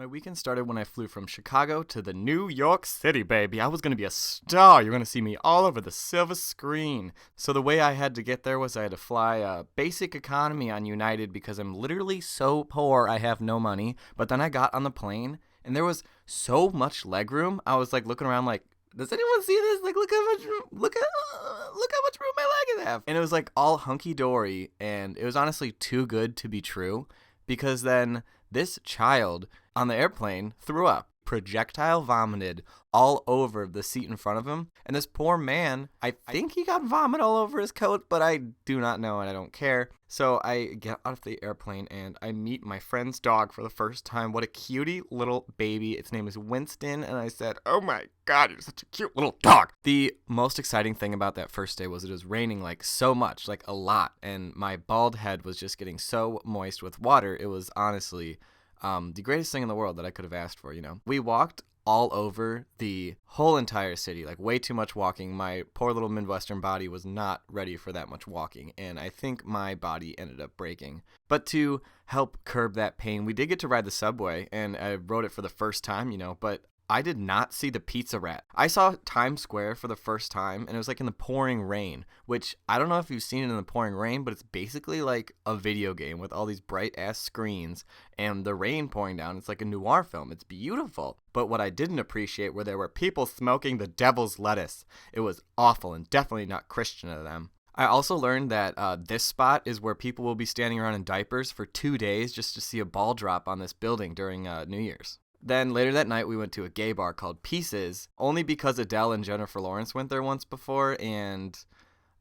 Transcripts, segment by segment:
My weekend started when I flew from Chicago to the New York City, baby. I was going to be a star. You're going to see me all over the silver screen. So the way I had to get there was I had to fly basic economy on United because I'm literally so poor I have no money. But then I got on the plane and there was so much legroom. I was like looking around like, does anyone see this? Like, look how much room my legs have. And it was like all hunky-dory, and it was honestly too good to be true because then this child on the airplane threw up, projectile vomited all over the seat in front of him. And this poor man, I think he got vomit all over his coat, but I do not know and I don't care. So I get out of the airplane and I meet my friend's dog for the first time. What a cutie little baby. Its name is Winston. And I said, oh my God, you're such a cute little dog. The most exciting thing about that first day was it was raining like so much, like a lot. And my bald head was just getting so moist with water. It was honestly the greatest thing in the world that I could have asked for, you know. We walked all over the whole entire city, like way too much walking. My poor little Midwestern body was not ready for that much walking, and I think my body ended up breaking. But to help curb that pain, we did get to ride the subway, and I rode it for the first time, you know, but I did not see the Pizza Rat. I saw Times Square for the first time, and it was like in the pouring rain, which I don't know if you've seen it in the pouring rain, but it's basically like a video game with all these bright-ass screens and the rain pouring down. It's like a noir film. It's beautiful. But what I didn't appreciate were there were people smoking the devil's lettuce. It was awful and definitely not Christian of them. I also learned that this spot is where people will be standing around in diapers for 2 days just to see a ball drop on this building during New Year's. Then later that night, we went to a gay bar called Pieces, only because Adele and Jennifer Lawrence went there once before, and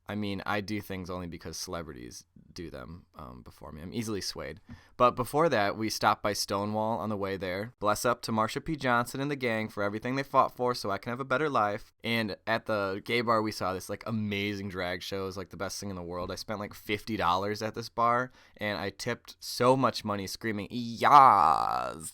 I mean, I do things only because celebrities do them before me. I'm easily swayed. But before that, we stopped by Stonewall on the way there. Bless up to Marsha P. Johnson and the gang for everything they fought for so I can have a better life. And at the gay bar, we saw this like amazing drag show. It was like the best thing in the world. I spent like $50 at this bar, and I tipped so much money screaming, "Yas!"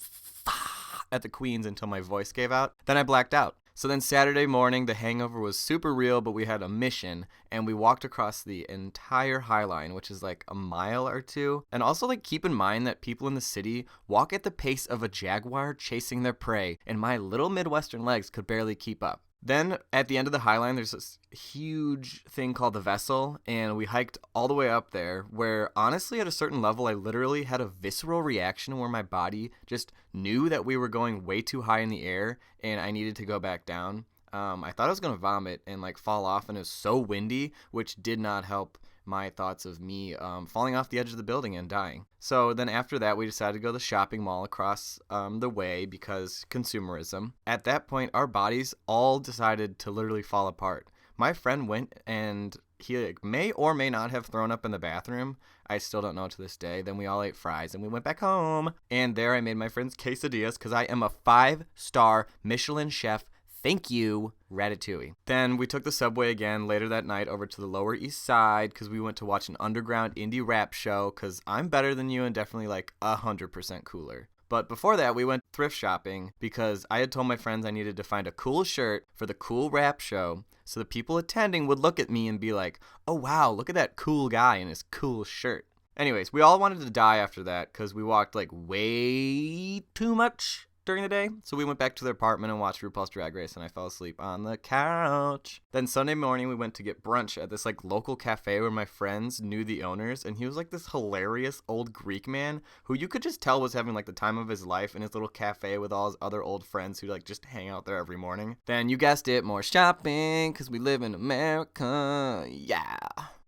at the Queens until my voice gave out. Then I blacked out. So then Saturday morning, the hangover was super real, but we had a mission, and we walked across the entire High Line, which is like a mile or two. And also, like, keep in mind that people in the city walk at the pace of a jaguar chasing their prey, and my little Midwestern legs could barely keep up. Then at the end of the High Line, there's this huge thing called the Vessel, and we hiked all the way up there where, honestly, at a certain level, I literally had a visceral reaction where my body just knew that we were going way too high in the air and I needed to go back down. I thought I was going to vomit and like fall off, and it was so windy, which did not help my thoughts of me falling off the edge of the building and dying. So then after that, we decided to go to the shopping mall across the way because consumerism. At that point, our bodies all decided to literally fall apart. My friend went and he may or may not have thrown up in the bathroom. I still don't know to this day. Then we all ate fries and we went back home. And there I made my friend's quesadillas because I am a 5-star Michelin chef. Thank you, Ratatouille. Then we took the subway again later that night over to the Lower East Side because we went to watch an underground indie rap show because I'm better than you and definitely like 100% cooler. But before that, we went thrift shopping because I had told my friends I needed to find a cool shirt for the cool rap show so the people attending would look at me and be like, oh wow, look at that cool guy in his cool shirt. Anyways, we all wanted to die after that because we walked like way too much during the day, so we went back to their apartment and watched RuPaul's Drag Race, and I fell asleep on the couch. Then Sunday morning, we went to get brunch at this like local cafe where my friends knew the owners, and he was like this hilarious old Greek man who you could just tell was having like the time of his life in his little cafe with all his other old friends who like just hang out there every morning. Then you guessed it, more shopping because we live in America. Yeah.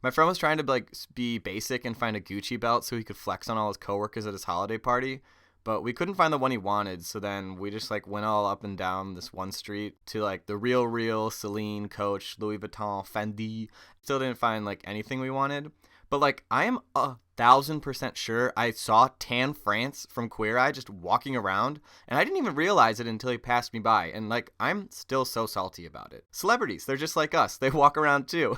My friend was trying to like be basic and find a Gucci belt so he could flex on all his coworkers at his holiday party. But we couldn't find the one he wanted, so then we just like went all up and down this one street to like the Real, Celine, Coach, Louis Vuitton, Fendi. Still didn't find like anything we wanted. But like I am 1,000% sure I saw Tan France from Queer Eye just walking around, and I didn't even realize it until he passed me by. And like I'm still so salty about it. Celebrities, they're just like us. They walk around too.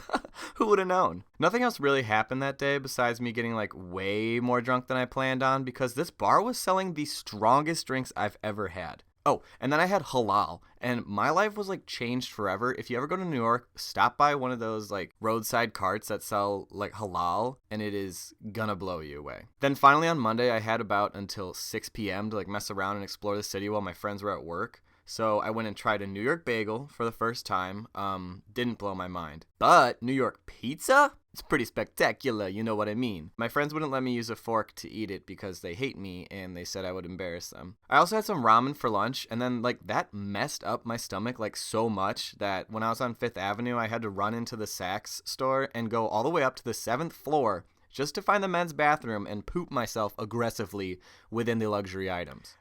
Who would have known? Nothing else really happened that day besides me getting like way more drunk than I planned on because this bar was selling the strongest drinks I've ever had. Oh, and then I had halal, and my life was like changed forever. If you ever go to New York, stop by one of those like roadside carts that sell like halal, and it is gonna blow you away. Then finally on Monday, I had about until 6 p.m. to like mess around and explore the city while my friends were at work. So I went and tried a New York bagel for the first time. Didn't blow my mind. But New York pizza? It's pretty spectacular, you know what I mean. My friends wouldn't let me use a fork to eat it because they hate me and they said I would embarrass them. I also had some ramen for lunch, and then like that messed up my stomach like so much that when I was on 5th Avenue, I had to run into the Saks store and go all the way up to the 7th floor just to find the men's bathroom and poop myself aggressively within the luxury items.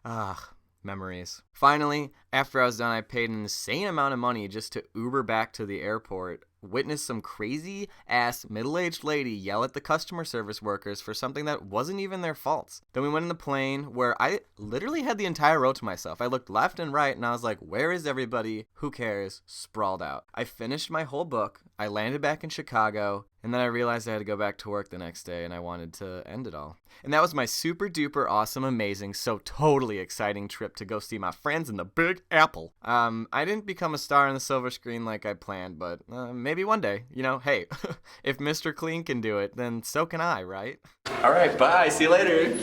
Memories. Finally, after I was done, I paid an insane amount of money just to Uber back to the airport, witnessed some crazy-ass middle-aged lady yell at the customer service workers for something that wasn't even their fault. Then we went in the plane where I literally had the entire row to myself. I looked left and right and I was like, where is everybody? Who cares? Sprawled out. I finished my whole book. I landed back in Chicago, and then I realized I had to go back to work the next day and I wanted to end it all. And that was my super duper awesome, amazing, so totally exciting trip to go see my friends in the Big Apple. I didn't become a star on the silver screen like I planned, but maybe one day. You know, hey, if Mr. Clean can do it, then so can I, right? All right, bye. See you later.